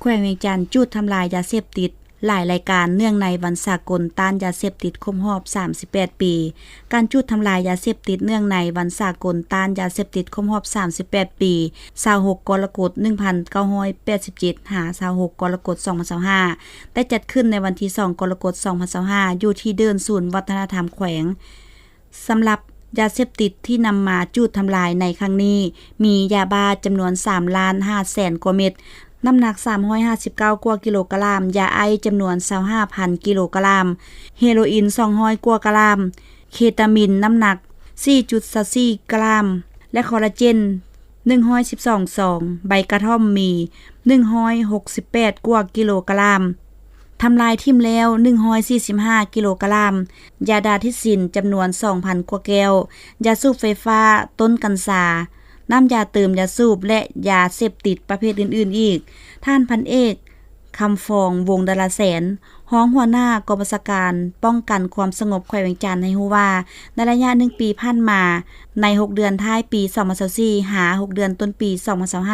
แขวงเวียงจันทน์จุดทำลายยาเสพติดหลายรายการเนื่องในวันสากลต้านยาเสพติดครบรอบ 38 ปี การจุดทำลายยาเสพติดเนื่องในวันสากลต้านยาเสพติดครบรอบ 38 ปี26 กรกฎาคม 1987 หา 26 กรกฎาคม 2025ได้จัดขึ้นในวันที่ 2 กรกฎาคม 2025อยู่ที่เดินศูนย์วัฒนธรรมแขวงสำหรับยาเสพติดที่นำมาจุดทำลายในครั้งนี้มียาบ้าจำนวน 3,500,000 กว่าเม็ดน้ำหนัก359กว่ากิโลกรัมยาไอจำนวน 25,000 กิโลกรัมเฮโรอีน200กว่ากรัมเคตามินน้ำหนัก 4.4 กรัมและคอลลาเจน112ซองใบกระท่อมมี168กว่ากิโลกรัมทำลายทิ่มแล้ว145กิโลกรัมยาดาทิศินจำนวน 2,000 กว่าแก้วยาสูบไฟฟ้าต้นกัญชาน้ำยาเติมยาสูบและยาเสพติดประเภทอื่นๆอีกท่านพันเอกคำฟองวงดาราแสนห้องหัวหน้ากองบัญชาการป้องกันความสงบแขวงเวียงจันทน์ให้ฮู้ว่าในระยะ1ปีผ่านมาใน6เดือนท้ายปี2024หา6เดือนต้นปี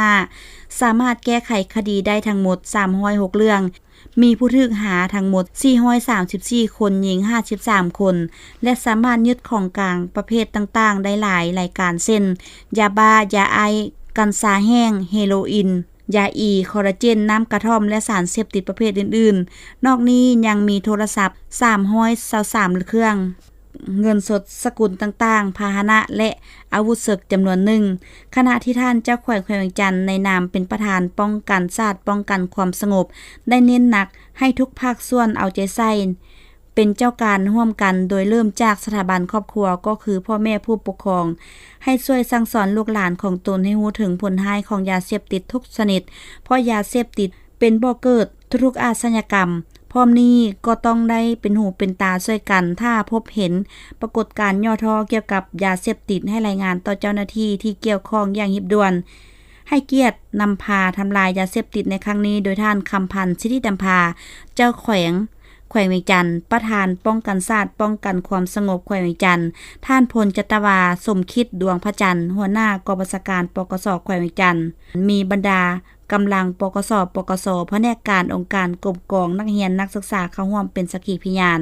2025สามารถแก้ไขคดีได้ทั้งหมด306เรื่องมีผู้ถูกหาทั้งหมด434คนหญิง53คนและสามารถยึดของกลางประเภทต่างๆได้หลายรายการเช่นยาบ้ายาไอกัญชาแห้งเฮโรอีนยาอีคอลลาเจนน้ำกระท่อมและสารเสพติดประเภทอื่นๆนอกนี้ยังมีโทรศัพท์323เครื่องเงินสดสกุลต่างๆพาหนะและอาวุธศึกจำนวนหนึ่งขณะที่ท่านเจ้าแขวงเวียงจันทน์ในนามเป็นประธานป้องกันชาติป้องกันความสงบได้เน้นหนักให้ทุกภาคส่วนเอาใจใส่เป็นเจ้าการร่วมกันโดยเริ่มจากสถาบันครอบครัวก็คือพ่อแม่ผู้ปกครองให้ช่วยสั่งสอนลูกหลานของตนให้รู้ถึงผลร้ายของยาเสพติดทุกชนิดเพราะยาเสพติดเป็นบ่อเกิดทุกอาชญากรรมพร้อมนี้ก็ต้องได้เป็นหูเป็นตาช่วยกันถ้าพบเห็นปรากฏการณ์ย่อท้อเกี่ยวกับยาเสพติดให้รายงานต่อเจ้าหน้าที่ที่เกี่ยวข้องอย่างรีบด่วนให้เกียรตินำพาทำลายยาเสพติดในครั้งนี้โดยท่านคำพันธ์สิทธิดำพาเจ้าแขวงเวียงจันทน์ประธานป้องกันชาติป้องกันความสงบแขวงเวียงจันทน์ท่านพลจัตวาสมคิดดวงพระจันทร์หัวหน้ากองบัญชาการปกส.แขวงเวียงจันทน์มีบรรดากำลังปกส.แผนกการองค์การกรมกองนักเรียนนักศึกษาเข้าร่วมเป็นสักขีพยาน